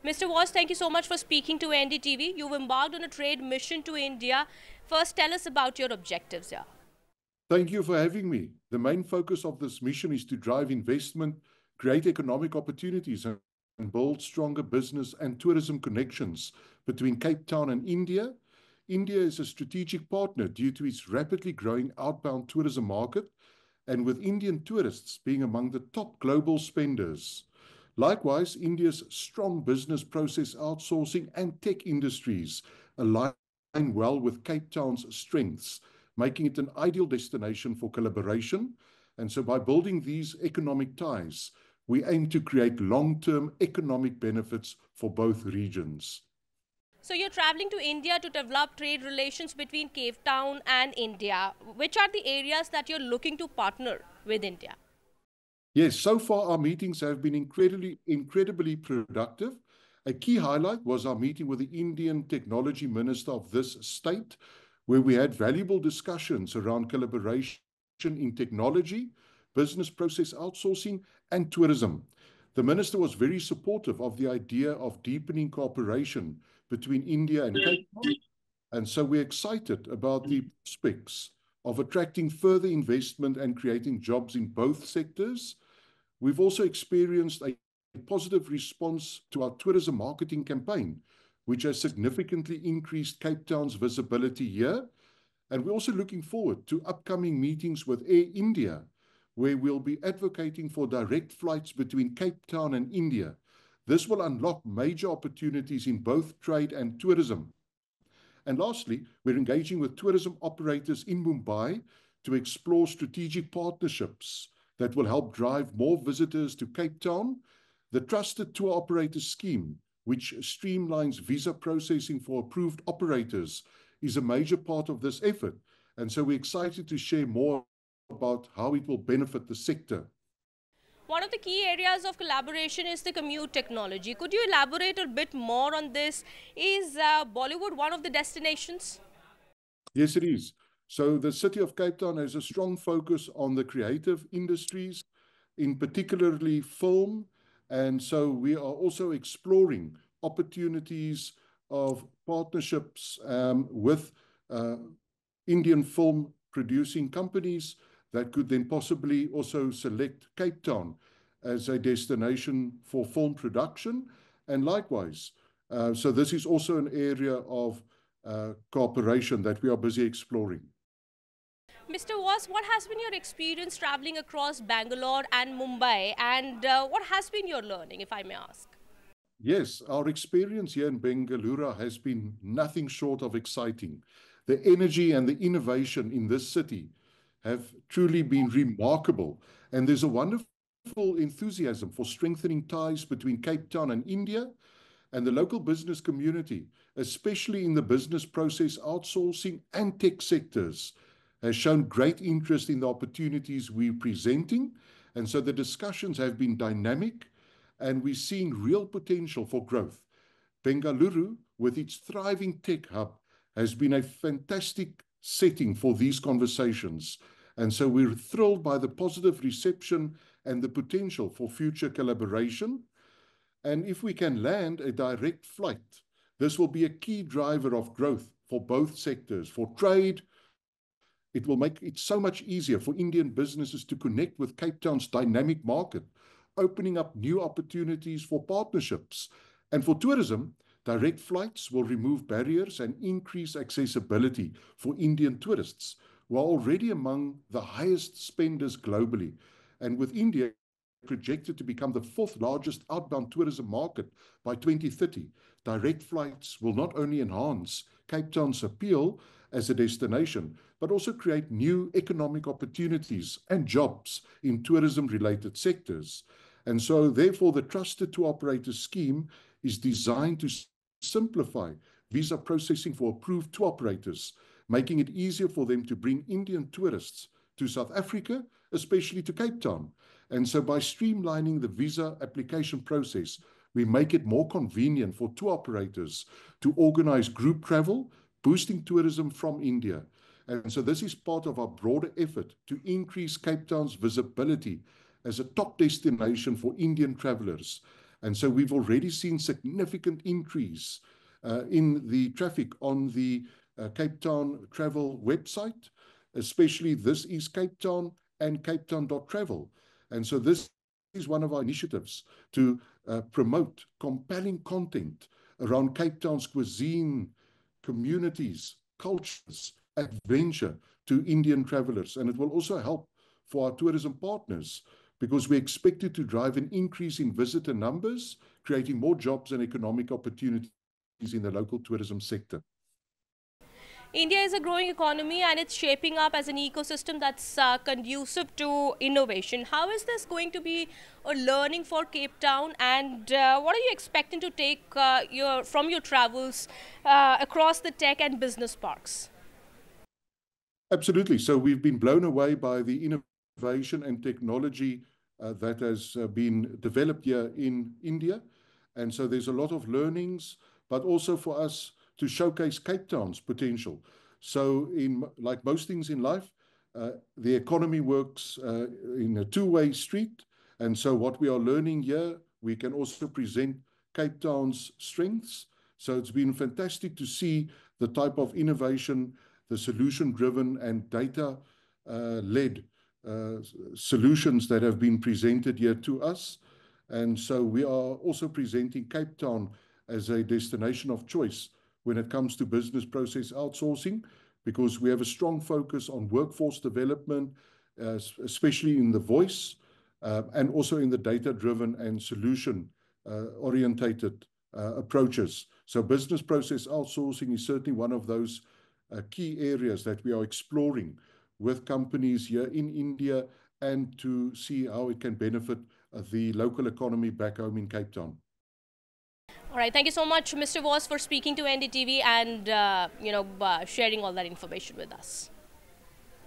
Mr. Was, thank you so much for speaking to NDTV. You've embarked on a trade mission to India. First, tell us about your objectives here. Thank you for having me. The main focus of this mission is to drive investment, create economic opportunities, and build stronger business and tourism connections between Cape Town and India. India is a strategic partner due to its rapidly growing outbound tourism market, and with Indian tourists being among the top global spenders. Likewise, India's strong business process outsourcing and tech industries align well with Cape Town's strengths, making it an ideal destination for collaboration. And so by building these economic ties, we aim to create long-term economic benefits for both regions. So you're traveling to India to develop trade relations between Cape Town and India. Which are the areas that you're looking to partner with India? Yes, so far our meetings have been incredibly productive. A key highlight was our meeting with the Indian Technology Minister of this state, where we had valuable discussions around collaboration in technology, business process outsourcing, and tourism. The minister was very supportive of the idea of deepening cooperation between India and Cape Town, and so we're excited about the prospects of attracting further investment and creating jobs in both sectors. We've also experienced a positive response to our tourism marketing campaign, which has significantly increased Cape Town's visibility here. And we're also looking forward to upcoming meetings with Air India, where we'll be advocating for direct flights between Cape Town and India. This will unlock major opportunities in both trade and tourism. And lastly, we're engaging with tourism operators in Mumbai to explore strategic partnerships that will help drive more visitors to Cape Town. The Trusted Tour Operator Scheme, which streamlines visa processing for approved operators, is a major part of this effort. And so we're excited to share more about how it will benefit the sector. One of the key areas of collaboration is the commute technology. Could you elaborate a bit more on this? Is Bollywood one of the destinations? Yes, it is. So the city of Cape Town has a strong focus on the creative industries, in particularly film. And so we are also exploring opportunities of partnerships with Indian film producing companies that could then possibly also select Cape Town as a destination for film production. And likewise, so this is also an area of cooperation that we are busy exploring. Mr. Was, what has been your experience traveling across Bangalore and Mumbai, and what has been your learning, if I may ask? Yes, our experience here in Bengaluru has been nothing short of exciting. The energy and the innovation in this city have truly been remarkable, and there's a wonderful enthusiasm for strengthening ties between Cape Town and India, and the local business community, especially in the business process outsourcing and tech sectors, has shown great interest in the opportunities we're presenting. And so the discussions have been dynamic, and we're seeing real potential for growth. Bengaluru, with its thriving tech hub, has been a fantastic setting for these conversations. And so we're thrilled by the positive reception and the potential for future collaboration. And if we can land a direct flight, this will be a key driver of growth for both sectors. For trade, it will make it so much easier for Indian businesses to connect with Cape Town's dynamic market, opening up new opportunities for partnerships. And for tourism, direct flights will remove barriers and increase accessibility for Indian tourists, who are already among the highest spenders globally. And with India projected to become the fourth largest outbound tourism market by 2030, direct flights will not only enhance Cape Town's appeal as a destination, but also create new economic opportunities and jobs in tourism-related sectors. And so, therefore, the Trusted Tour Operator Scheme is designed to simplify visa processing for approved tour operators, making it easier for them to bring Indian tourists to South Africa, especially to Cape Town. And so by streamlining the visa application process, we make it more convenient for tour operators to organize group travel, boosting tourism from India. And so this is part of our broader effort to increase Cape Town's visibility as a top destination for Indian travelers. And so we've already seen significant increase in the traffic on the Cape Town travel website, especially This Is Cape Town and Cape Town.travel. And so this is one of our initiatives to promote compelling content around Cape Town's cuisine, communities, cultures, adventure to Indian travelers. And it will also help for our tourism partners because we expect it to drive an increase in visitor numbers, creating more jobs and economic opportunities in the local tourism sector. India is a growing economy and it's shaping up as an ecosystem that's conducive to innovation. How is this going to be a learning for Cape Town, and what are you expecting to take from your travels across the tech and business parks? Absolutely. So we've been blown away by the innovation and technology that has been developed here in India. And so there's a lot of learnings, but also for us to showcase Cape Town's potential. So like most things in life, the economy works in a two-way street. And so what we are learning here, we can also present Cape Town's strengths. So it's been fantastic to see the type of innovation, the solution-driven and data-led solutions that have been presented here to us. And so we are also presenting Cape Town as a destination of choice when it comes to business process outsourcing, because we have a strong focus on workforce development, especially in the voice, and also in the data-driven and solution-orientated approaches. So business process outsourcing is certainly one of those key areas that we are exploring with companies here in India and to see how it can benefit the local economy back home in Cape Town. All right, thank you so much, Mr. Voss, for speaking to NDTV and sharing all that information with us.